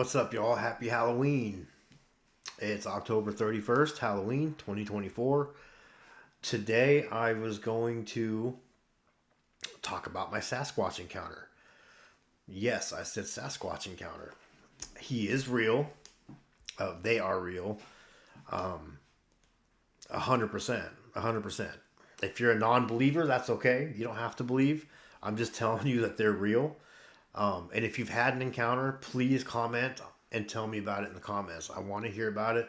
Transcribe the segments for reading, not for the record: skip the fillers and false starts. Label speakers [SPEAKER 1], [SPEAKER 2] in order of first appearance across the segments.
[SPEAKER 1] What's up, y'all? Happy Halloween. It's October 31st, Halloween 2024. Today, I was going to talk about my Sasquatch encounter. Yes, I said Sasquatch encounter. He is real. They are real. 100%. 100%. If you're a non believer, that's okay. You don't have to believe. I'm just telling you that they're real. And if you've had an encounter, please comment and tell me about it in the comments. I want to hear about it.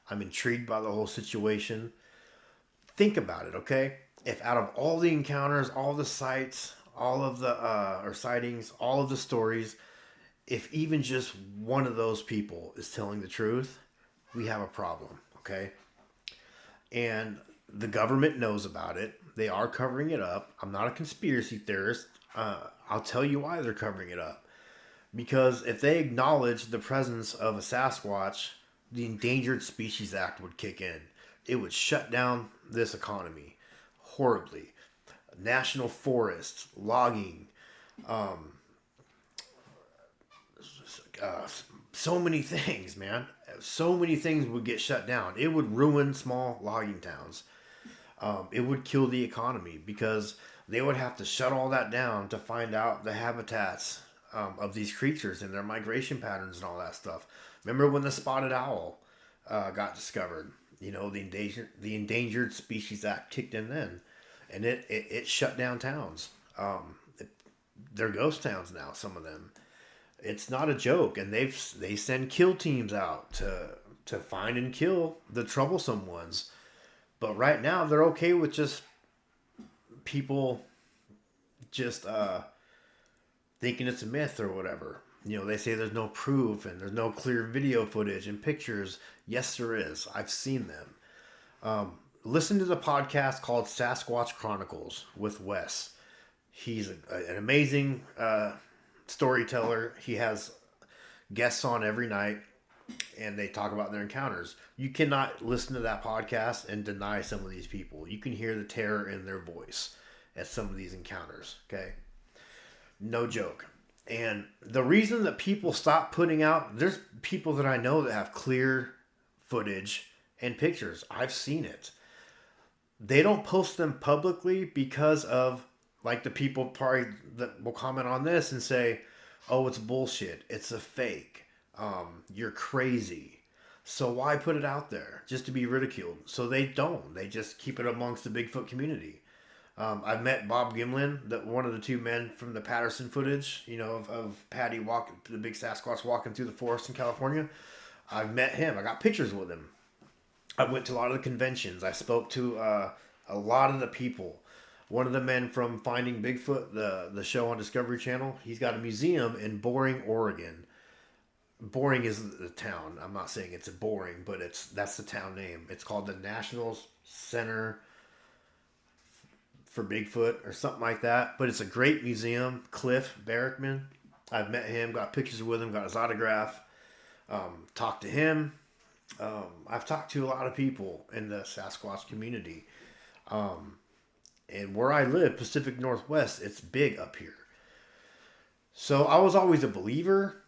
[SPEAKER 1] I'm intrigued by the whole situation. Think about it, okay? If out of all the encounters, all the sites, all of the or sightings, all of the stories, if even just one of those people is telling the truth, we have a problem, okay? And the government knows about it. They are covering it up. I'm not a conspiracy theorist. I'll tell you why they're covering it up. Because if they acknowledge the presence of a Sasquatch, the Endangered Species Act would kick in. It would shut down this economy horribly. National forests, logging, so many things, man. So many things would get shut down. It would ruin small logging towns. It would kill the economy because they would have to shut all that down to find out the habitats of these creatures and their migration patterns and all that stuff. Remember when the spotted owl got discovered? You know, the Endangered Species Act kicked in then, and it shut down towns. They're ghost towns now. Some of them. It's not a joke, and they send kill teams out to find and kill the troublesome ones. But right now, they're okay with just people just thinking it's a myth or whatever. You know, they say there's no proof and there's no clear video footage and pictures. Yes, there is. I've seen them. Listen to the podcast called Sasquatch Chronicles with Wes. He's an amazing storyteller. He has guests on every night and they talk about their encounters. You cannot listen to that podcast and deny some of these people. You can hear the terror in their voice at some of these encounters, okay? No joke. And the reason that people stop putting out, there's people that I know that have clear footage and pictures. I've seen it. They don't post them publicly because of, like, the people probably that will comment on this and say, oh, it's bullshit. It's a fake. You're crazy. So why put it out there? Just to be ridiculed. So they don't. They just keep it amongst the Bigfoot community. I've met Bob Gimlin, one of the two men from the Patterson footage, you know, of Patty walking, the big Sasquatch walking through the forest in California. I've met him. I got pictures with him. I went to a lot of the conventions. I spoke to a lot of the people. One of the men from Finding Bigfoot, the show on Discovery Channel, he's got a museum in Boring, Oregon. Boring is the town. I'm not saying it's boring, but that's the town name. It's called the National Center for Bigfoot or something like that. But it's a great museum. Cliff Barrickman. I've met him, got pictures with him, got his autograph, talked to him. I've talked to a lot of people in the Sasquatch community. And where I live, Pacific Northwest, it's big up here. So I was always a believer.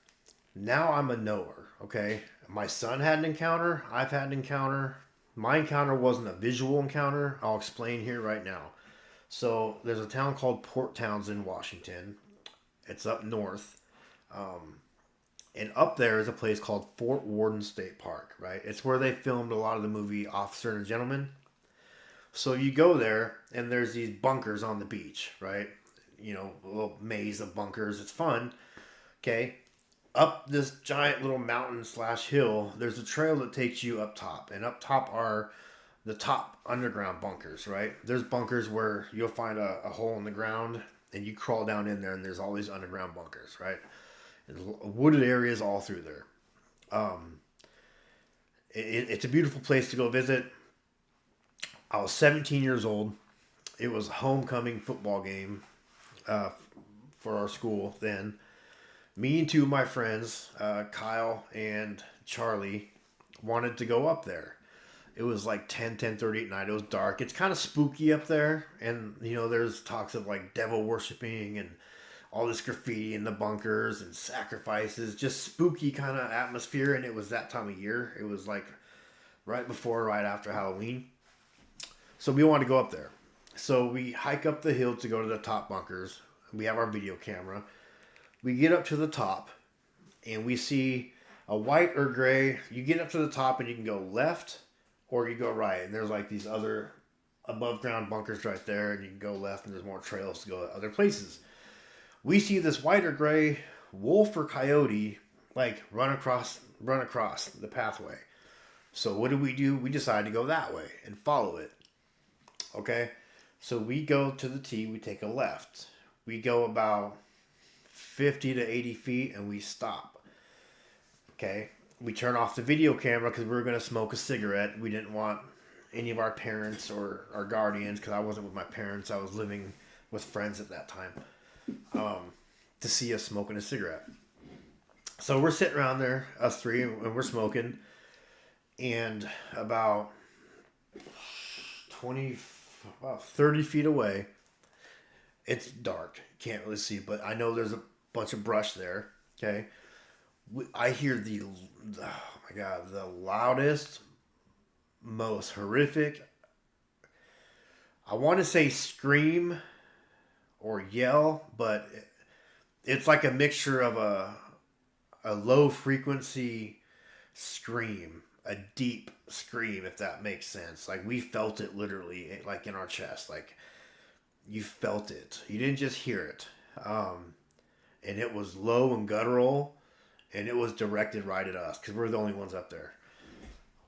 [SPEAKER 1] Now I'm a knower, okay? My son had an encounter. I've had an encounter. My encounter wasn't a visual encounter. I'll explain here right now. So there's a town called Port Townsend, Washington. It's up north. And up there is a place called Fort Worden State Park, right? It's where they filmed a lot of the movie Officer and a Gentleman. So you go there, and there's these bunkers on the beach, right? You know, a little maze of bunkers. It's fun, okay? Up this giant little mountain / hill, there's a trail that takes you up top. And up top are the top underground bunkers, right? There's bunkers where you'll find a hole in the ground, and you crawl down in there, and there's all these underground bunkers, right? There's wooded areas all through there. It's a beautiful place to go visit. I was 17 years old. It was a homecoming football game for our school then. Me and two of my friends, Kyle and Charlie, wanted to go up there. It was like 10:30 at night. It was dark. It's kind of spooky up there. And, you know, there's talks of like devil worshiping and all this graffiti in the bunkers and sacrifices, just spooky kind of atmosphere. And it was that time of year. It was like right after Halloween. So we wanted to go up there. So we hike up the hill to go to the top bunkers. We have our video camera. We get up to the top and we see a white or gray. You get up to the top and you can go left or you go right. And there's like these other above ground bunkers right there. And you can go left and there's more trails to go to other places. We see this white or gray wolf or coyote like run across the pathway. So what do? We decide to go that way and follow it. Okay? So we go to the T, we take a left. We go about 50 to 80 feet and we stop. Okay? We turn off the video camera because we were going to smoke a cigarette. We didn't want any of our parents or our guardians, because I wasn't with my parents. I was living with friends at that time. To see us smoking a cigarette. So we're sitting around there, us three, and we're smoking. And about 30 feet away, it's dark. Can't really see, but I know there's a bunch of brush there. Okay. I hear oh my God, the loudest, most horrific, I want to say scream or yell, but it's like a mixture of a low frequency scream, a deep scream, if that makes sense. Like we felt it literally, like in our chest. Like you felt it. You didn't just hear it. And it was low and guttural, and it was directed right at us because we're the only ones up there.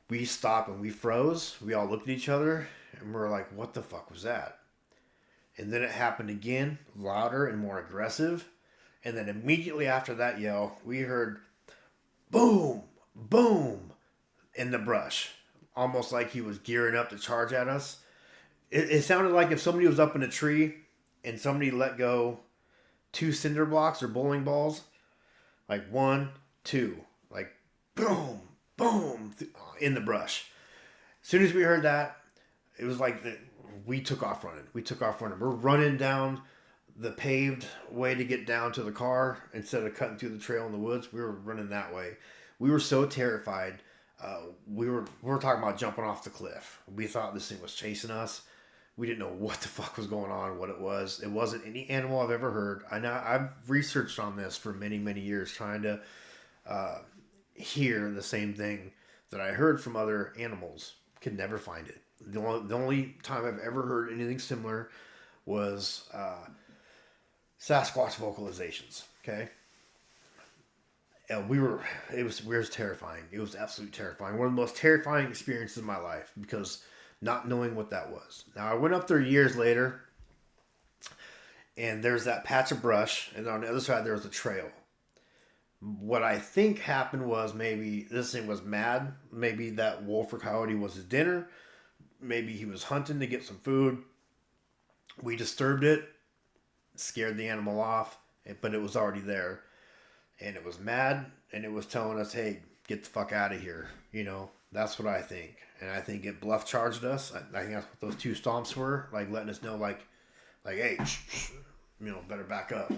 [SPEAKER 1] We stopped and we froze. We all looked at each other and we're like, what the fuck was that? And then it happened again, louder and more aggressive. And then immediately after that yell, we heard boom, boom in the brush. Almost like he was gearing up to charge at us. It sounded like if somebody was up in a tree and somebody let go 2 cinder blocks or bowling balls. Like 1, 2. Like boom, boom in the brush. As soon as we heard that, it was like we took off running. We're running down the paved way to get down to the car instead of cutting through the trail in the woods. We were running that way. We were so terrified. We were talking about jumping off the cliff. We thought this thing was chasing us. We didn't know what the fuck was going on, what it was. It wasn't any animal I've ever heard. I know I've researched on this for many, many years, trying to hear the same thing that I heard from other animals. Could never find it. The only time I've ever heard anything similar was Sasquatch vocalizations. Okay, and it was terrifying. It was absolutely terrifying. One of the most terrifying experiences of my life because not knowing what that was. Now I went up there years later, and there's that patch of brush, and on the other side there was a trail. What I think happened was maybe this thing was mad. Maybe that wolf or coyote was his dinner. Maybe he was hunting to get some food. We disturbed it, scared the animal off, but it was already there. And it was mad, and it was telling us, hey, get the fuck out of here. You know, that's what I think. And I think it bluff charged us. I think that's what those 2 stomps were, like letting us know, like hey, shh, you know, better back up.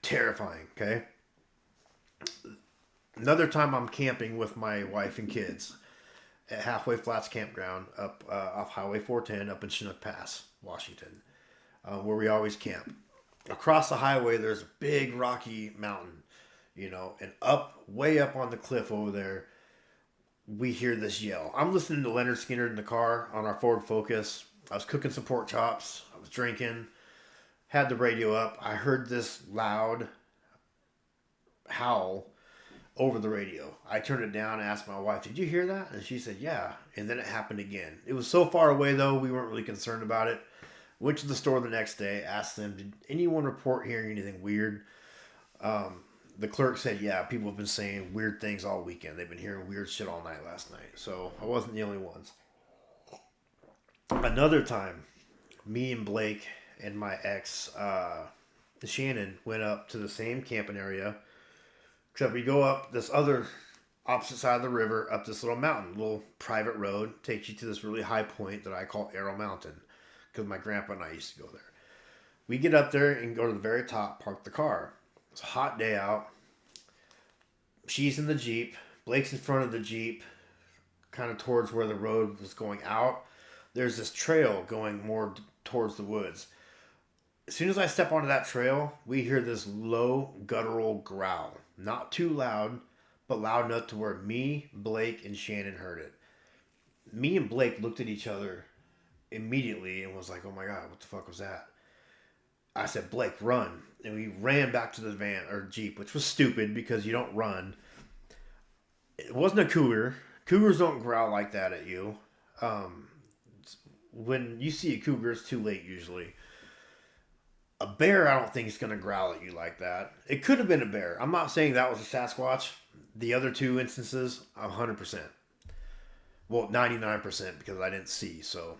[SPEAKER 1] Terrifying, okay? Another time I'm camping with my wife and kids at Halfway Flats Campground up off Highway 410 up in Chinook Pass, Washington, where we always camp. Across the highway, there's a big rocky mountain, you know, and way up on the cliff over there, we hear this yell. I'm listening to Leonard Skinner in the car on our Ford Focus. I was cooking some pork chops. I was drinking. Had the radio up. I heard this loud howl over the radio. I turned it down and asked my wife, did you hear that? And she said, yeah. And then it happened again. It was so far away, though, we weren't really concerned about it. Went to the store the next day, asked them, did anyone report hearing anything weird? The clerk said, yeah, people have been saying weird things all weekend. They've been hearing weird shit all night last night. So I wasn't the only ones. Another time, me and Blake and my ex, Shannon, went up to the same camping area. Except we go up this other opposite side of the river, up this little mountain, little private road, takes you to this really high point that I call Arrow Mountain. Because my grandpa and I used to go there. We get up there and go to the very top, park the car. It's a hot day out. She's in the Jeep. Blake's in front of the Jeep, kind of towards where the road was going out. There's this trail going more towards the woods. As soon as I step onto that trail, we hear this low guttural growl. Not too loud, but loud enough to where me, Blake, and Shannon heard it. Me and Blake looked at each other immediately and was like, oh my God, what the fuck was that? I said, Blake, run. And we ran back to the van or Jeep, which was stupid because you don't run. It wasn't a cougar. Cougars don't growl like that at you. When you see a cougar, it's too late usually. A bear, I don't think is going to growl at you like that. It could have been a bear. I'm not saying that was a Sasquatch. The other two instances, 100%. Well, 99% because I didn't see. So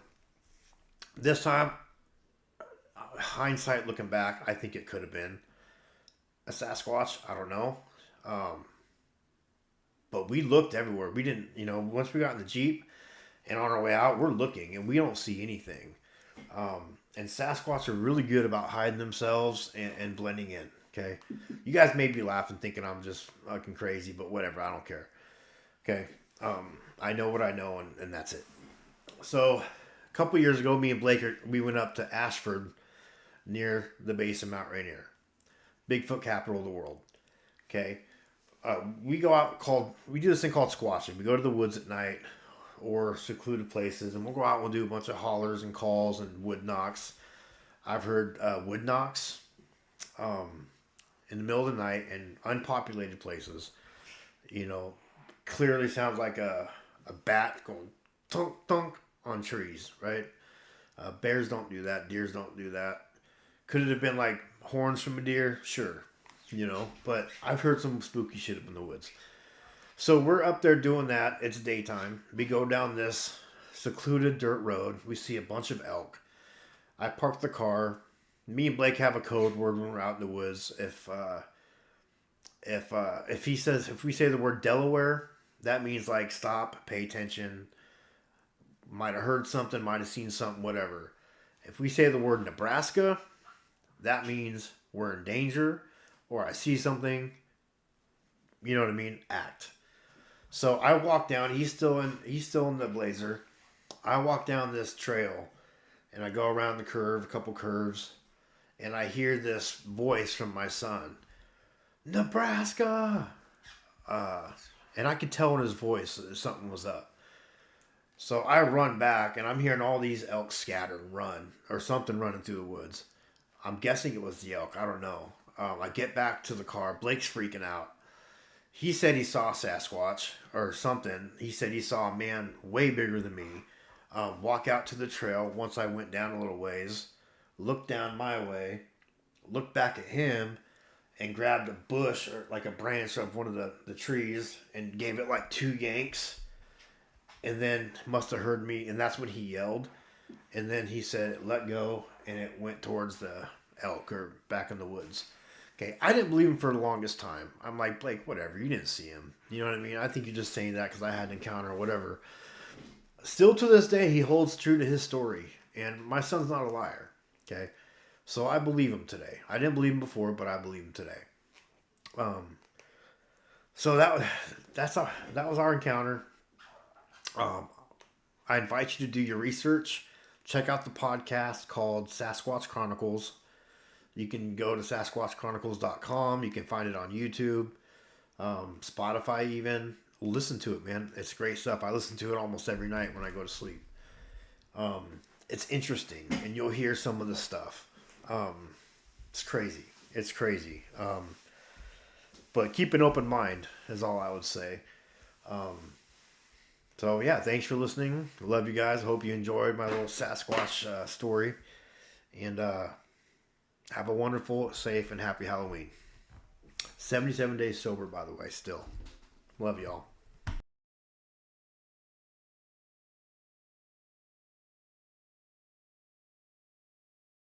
[SPEAKER 1] this time, hindsight looking back, I think it could have been a Sasquatch. I don't know. But we looked everywhere. We didn't, once we got in the Jeep and on our way out, we're looking and we don't see anything. And Sasquatch are really good about hiding themselves and blending in. Okay. You guys may be laughing thinking I'm just fucking crazy, but whatever. I don't care. Okay. I know what I know and that's it. So a couple years ago, me and Blake, we went up to Ashford near the base of Mount Rainier. Bigfoot capital of the world. Okay. We go out we do this thing called squatching. We go to the woods at night or secluded places and we'll go out and we'll do a bunch of hollers and calls and wood knocks. I've heard wood knocks in the middle of the night in unpopulated places. Clearly sounds like a bat going thunk thunk on trees, right? Bears don't do that. Deers don't do that. Could it have been like horns from a deer? Sure. But I've heard some spooky shit up in the woods. So we're up there doing that. It's daytime. We go down this secluded dirt road. We see a bunch of elk. I park the car. Me and Blake have a code word when we're out in the woods. If we say the word Delaware, that means like stop, pay attention. Might have heard something, might have seen something, whatever. If we say the word Nebraska, that means we're in danger. Or I see something, you know what I mean? Act. So I walk down. He's still in the Blazer. I walk down this trail, and I go around the curve, a couple curves, and I hear this voice from my son, Nebraska. And I could tell in his voice that something was up. So I run back, and I'm hearing all these elk scatter and run, or something running through the woods. I'm guessing it was the elk. I don't know. I get back to the car. Blake's freaking out. He said he saw Sasquatch or something. He said he saw a man way bigger than me walk out to the trail once I went down a little ways, looked down my way, looked back at him, and grabbed a bush or like a branch of one of the trees and gave it like 2 yanks. And then must have heard me, and that's when he yelled. And then he said, let go, and it went towards the elk or back in the woods. Okay, I didn't believe him for the longest time. I'm like, Blake, whatever, you didn't see him. You know what I mean? I think you're just saying that because I had an encounter or whatever. Still to this day, he holds true to his story. And my son's not a liar. Okay? So I believe him today. I didn't believe him before, but I believe him today. So that was our encounter. I invite you to do your research. Check out the podcast called Sasquatch Chronicles. You can go to SasquatchChronicles.com. You can find it on YouTube, Spotify even. Listen to it, man. It's great stuff. I listen to it almost every night when I go to sleep. It's interesting, and you'll hear some of the stuff. It's crazy. It's crazy. But keep an open mind is all I would say. So, yeah, thanks for listening. Love you guys. Hope you enjoyed my little Sasquatch story. And have a wonderful, safe, and happy Halloween. 77 days sober, by the way, still. Love y'all.